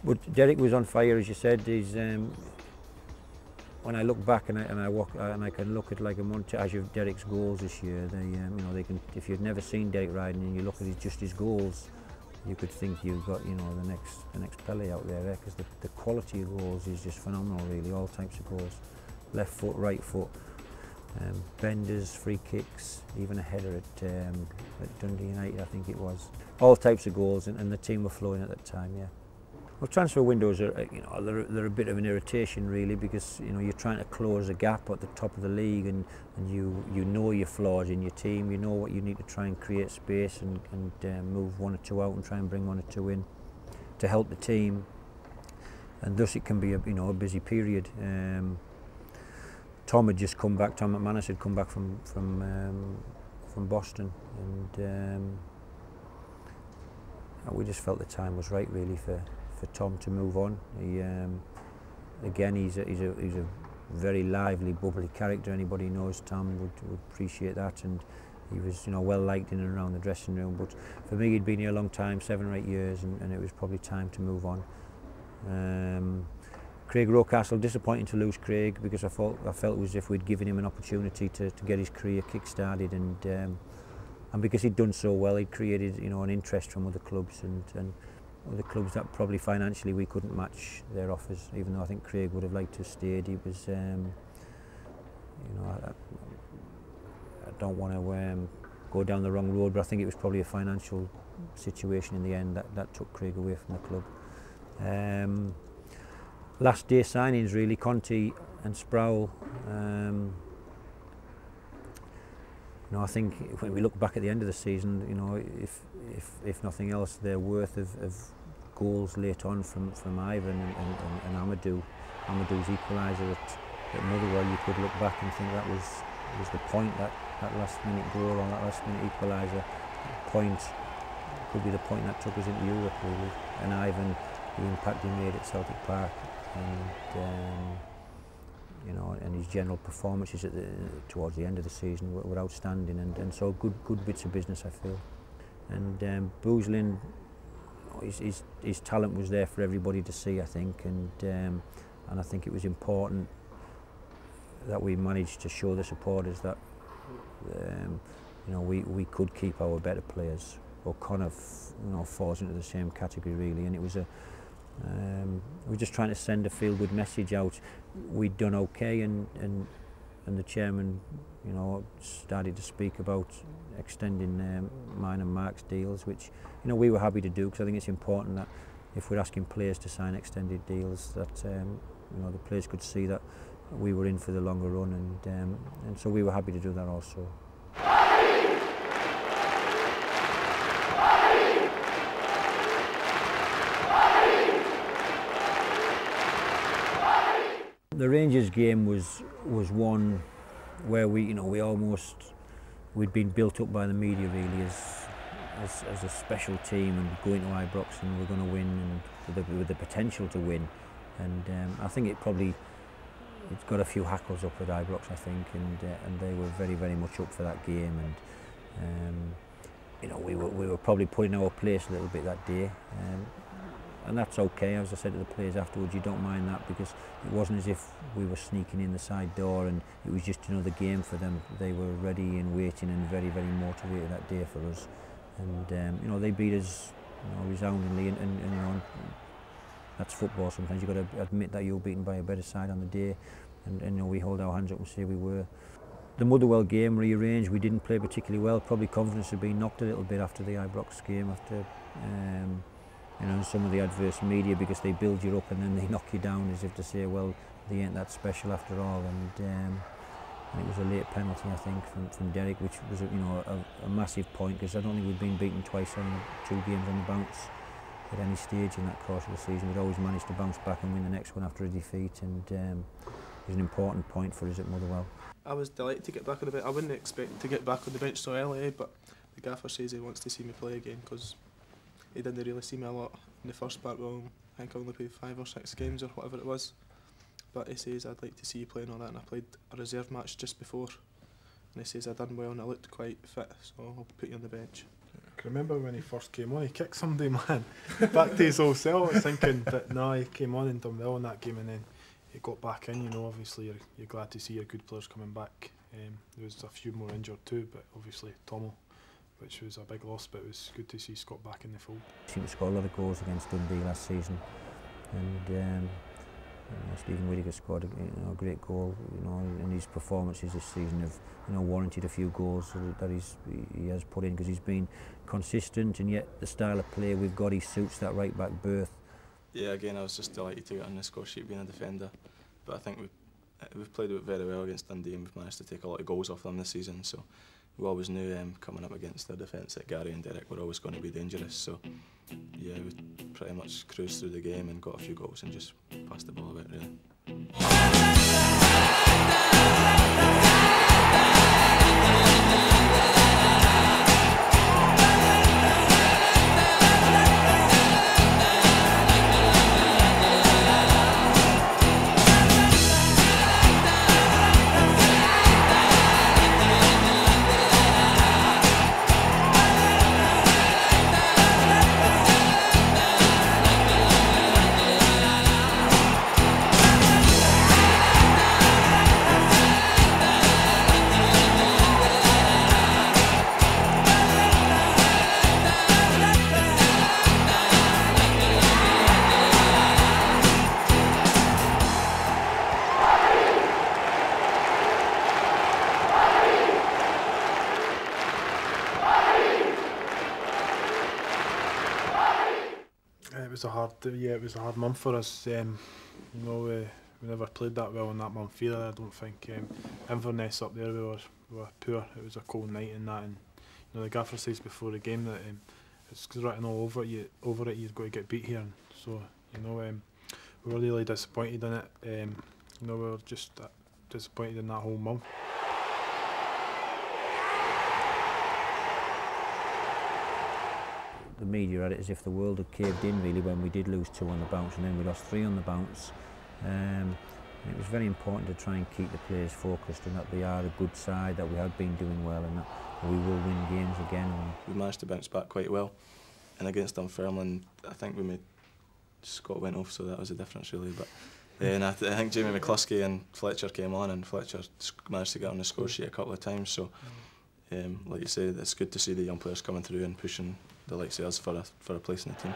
But Derek was on fire, as you said. He's, when I look back and I can look at like a montage of Derek's goals this year, you know, they can. If you've never seen Derek riding and you look at just his goals, you could think you've got, you know, the next Pele out there, because the quality of goals is just phenomenal, really. All types of goals, left foot, right foot, benders, free kicks, even a header at Dundee United, I think it was. All types of goals, and the team were flowing at that time, yeah. Well, transfer windows are, you know, they're a bit of an irritation, really, because, you know, you're trying to close a gap at the top of the league, and you know your flaws in your team, you know what you need to try and create space and move one or two out and try and bring one or two in to help the team, and thus it can be a busy period. Tom had just come back. Tom McManus had come back from Boston, and we just felt the time was right, really, for Tom to move on. He, again, he's a very lively, bubbly character. Anybody who knows Tom would appreciate that, and he was, you know, well liked in and around the dressing room. But for me, he'd been here a long time, 7 or 8 years, and it was probably time to move on. Craig Rocastle, disappointing to lose Craig, because I felt it was as if we'd given him an opportunity to get his career kick-started, and because he'd done so well, he'd created, you know, an interest from other clubs, and other clubs that probably financially we couldn't match their offers. Even though I think Craig would have liked to have stayed, he was, you know, I don't want to go down the wrong road, but I think it was probably a financial situation in the end that took Craig away from the club. Last day signings, really, Conti and Sproul. You know, I think when we look back at the end of the season, you know, if nothing else, their worth of goals late on from Ivan and Amadou. Amadou's equaliser at Motherwell, you could look back and think that was the point, that last minute goal or that last minute equaliser point could be the point that took us into Europe, really. And Ivan, the impact he made at Celtic Park, and you know, and his general performances towards the end of the season were outstanding, and so good bits of business, I feel. And Boozlin, his talent was there for everybody to see, I think, and I think it was important that we managed to show the supporters that you know, we could keep our better players. O'Connor, you know, falls into the same category, really, and it was we're just trying to send a feel-good message out. We'd done okay, and the chairman, you know, started to speak about extending mine and Mark's deals, which, you know, we were happy to do, because I think it's important that if we're asking players to sign extended deals, that you know, the players could see that we were in for the longer run, and so we were happy to do that also. The Rangers game was one where we'd been built up by the media, really, as a special team, and going to Ibrox and we're going to win, and with the potential to win. And I think it's got a few hackles up at Ibrox, I think, and they were very, very much up for that game. And you know, we were probably putting our place a little bit that day. And that's okay. As I said to the players afterwards, you don't mind that, because it wasn't as if we were sneaking in the side door and it was just another game for them. They were ready and waiting and very, very motivated that day for us. And you know, they beat us, you know, resoundingly, and you know, that's football. Sometimes you've got to admit that you're beaten by a better side on the day, and you know, we hold our hands up and say we were. The Motherwell game rearranged. We didn't play particularly well. Probably confidence had been knocked a little bit after the Ibrox game, after you know, some of the adverse media, because they build you up and then they knock you down, as if to say, well, they ain't that special after all. And it was a late penalty, I think, from Derek, which was, you know, a massive point, because I don't think we'd been beaten twice on 2 games on the bounce at any stage in that course of the season. We'd always managed to bounce back and win the next one after a defeat, and it was an important point for us at Motherwell. I was delighted to get back on the bench. I wouldn't expect to get back on the bench so early, but the gaffer says he wants to see me play again, because he didn't really see me a lot in the first part. Well, I think I only played 5 or 6 games or whatever it was. But he says, I'd like to see you play and all that, and I played a reserve match just before. and he says I done well and I looked quite fit, so I'll put you on the bench. I can remember when he first came on, he kicked somebody, man, back to his old cell. I was thinking, but no, he came on and done well in that game, and then he got back in. You know, obviously you're glad to see your good players coming back. There was a few more injured too, but obviously Tomo, which was a big loss, but it was good to see Scott back in the fold. He seemed to score a lot of goals against Dundee last season, and Stephen Whittaker scored a great goal. And his performances this season have warranted a few goals that he has put in, because he's been consistent, and yet the style of play we've got, he suits that right back berth. Yeah, again, I was just delighted to get on the score sheet being a defender, but I think we've played it very well against Dundee, and we've managed to take a lot of goals off them this season. So we always knew coming up against their defence that Gary and Derek were always going to be dangerous. So yeah, we pretty much cruised through the game and got a few goals and just passed the ball about, really. It was a hard month for us. We never played that well in that month either. I don't think Inverness up there we were poor. It was a cold night and that, and the gaffer says before the game that it's written all over it. You've got to get beat here. And so we were really disappointed in it. We were just disappointed in that whole month. The media had it as if the world had caved in really when we did lose 2 on the bounce, and then we lost 3 on the bounce. It was very important to try and keep the players focused, and that they are a good side, that we have been doing well, and that we will win games again. We managed to bounce back quite well, and against Dunfermline I think we made Scott went off, so that was the difference really. But and I think Jamie McCluskey and Fletcher came on, and Fletcher managed to get on the score sheet a couple of times. So like you say, it's good to see the young players coming through and pushing the likes of us for a place in the team.